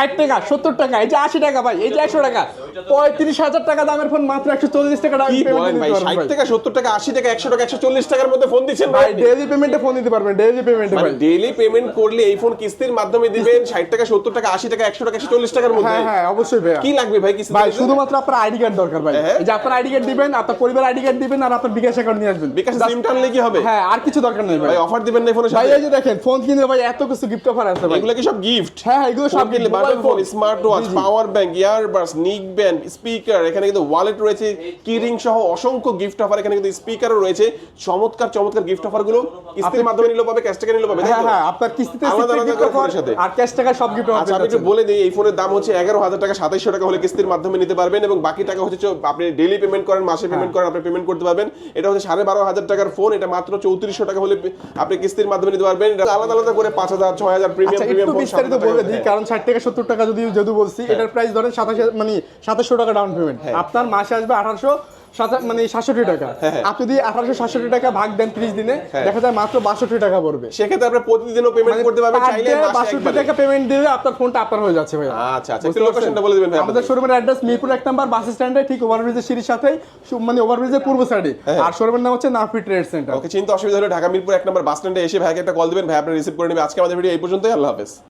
60 টাকা 70 টাকা এই যে 80 টাকা ভাই এই যে 100 টাকা 35,000 টাকা দামের ফোন মাত্র 140 টাকা কি বলেন ভাই 60 টাকা 70 টাকা 80 টাকা 100 টাকা 140 টাকার মধ্যে ফোন দিচ্ছেন ভাই ডেইলি পেমেন্টে ফোন দিতে পারবেন ডেইলি পেমেন্টে মানে ভাই ডেইলি পেমেন্ট করলে এই ফোন কিস্তির মাধ্যমে দিবেন 60 টাকা 70 টাকা 80 টাকা 100 টাকা 140 টাকার মধ্যে হ্যাঁ হ্যাঁ অবশ্যই ভাই কি লাগবে ভাই কিস্তি ভাই শুধুমাত্র আপনার আইডি কার্ড দরকার ভাই এই যে আপনার আইডি কার্ড দিবেন আপনার পরিবার আইডি কার্ড দিবেন আর আপনার বিকাশ অ্যাকাউন্ট নিয়ে আসবেন বিকাশ সিম টানলে কি হবে হ্যাঁ আর কিছু দরকার নেই ভাই ভাই অফার দিবেন না ফোনের ভাই সাথে এই যে দেখেন ফোন কিনলে ভাই এত কিছু গিফট অফার আছে ভাই এগুলো কি সব গিফট হ্যাঁ এগুলো সব কিনলে button phone smart watch power bank earbuds নিক ব্যান্ড স্পিকার এখানে কিন্তু ওয়ালেট রয়েছে কিরিং সহ অসংখ্য গিফট অফার এখানে কিন্তু স্পিকারও রয়েছে চমৎকার চমৎকার গিফট অফার গুলো কিস্তির মাধ্যমে নিলেও পাবে ক্যাশ টাকা নিলেও পাবে হ্যাঁ হ্যাঁ আপনার কিস্তিতে আলাদা আলাদা গিফট করে অফার ফোনের সাথে। আর ক্যাশ টাকা সব গিফট আচ্ছা আমি একটু বলে দিই এই ফোনের দাম হচ্ছে 11,000 টাকা 2700 টাকা হলে কিস্তির মাধ্যমে নিতে পারবেন এবং বাকি টাকা হচ্ছে আপনি ডেইলি পেমেন্ট করেন মাসে পেমেন্ট করেন আপনি পেমেন্ট করতে পারবেন এটা হচ্ছে 12,500 টাকার ফোন এটা মাত্র 3400 টাকা হলে আপনি কিস্তির মাধ্যমে নিতে পারবেন এটা আলাদা আলাদা করে 5,000 6,000 প্রিমিয়াম আচ্ছা প্রিমিয়াম একটু ফোন বিস্তারিত বলে দিই কারণ 60 টাকা 70 টাকা যদি বলছি এটার প্রাইস ধরেন 27 মানে 2700 টাকা ডাউন পেমেন্ট আপনার মাসে আসবে 1800 মানে 67 টাকা আপনি যদি 1867 টাকা ভাগ দেন 30 দিনে দেখা যায় মাত্র 62 টাকা পড়বে সেক্ষেত্রে আপনি প্রতিদিনও পেমেন্ট করতে পারবেন চাইলে মাসে 62 টাকা পেমেন্ট দিলে আপনার ফোনটা আপনার হয়ে যাচ্ছে ভাই আচ্ছা আচ্ছা একটু লোকেশনটা বলে দিবেন ভাই আমাদের শোরুমের অ্যাড্রেস মিরপুর 1 নাম্বার বাস স্ট্যান্ডে ঠিক ওভারব্রিজের সিঁড়ির সাথেই মানে ওভারব্রিজের পূর্ব সাইডে আর শোরুমের নাম হচ্ছে নাফি ট্রেড সেন্টার ওকে চিন্তা অসুবিধা হলে ঢাকা মিরপুর 1 নম্বর বাস স্ট্যান্ডে এসে ভাইকে একটা কল দিবেন ভাই আপনি রিসিভ করে নেবে আজকে আমাদের ভিডিও এই পর্যন্তই আল্লাহ হাফেজ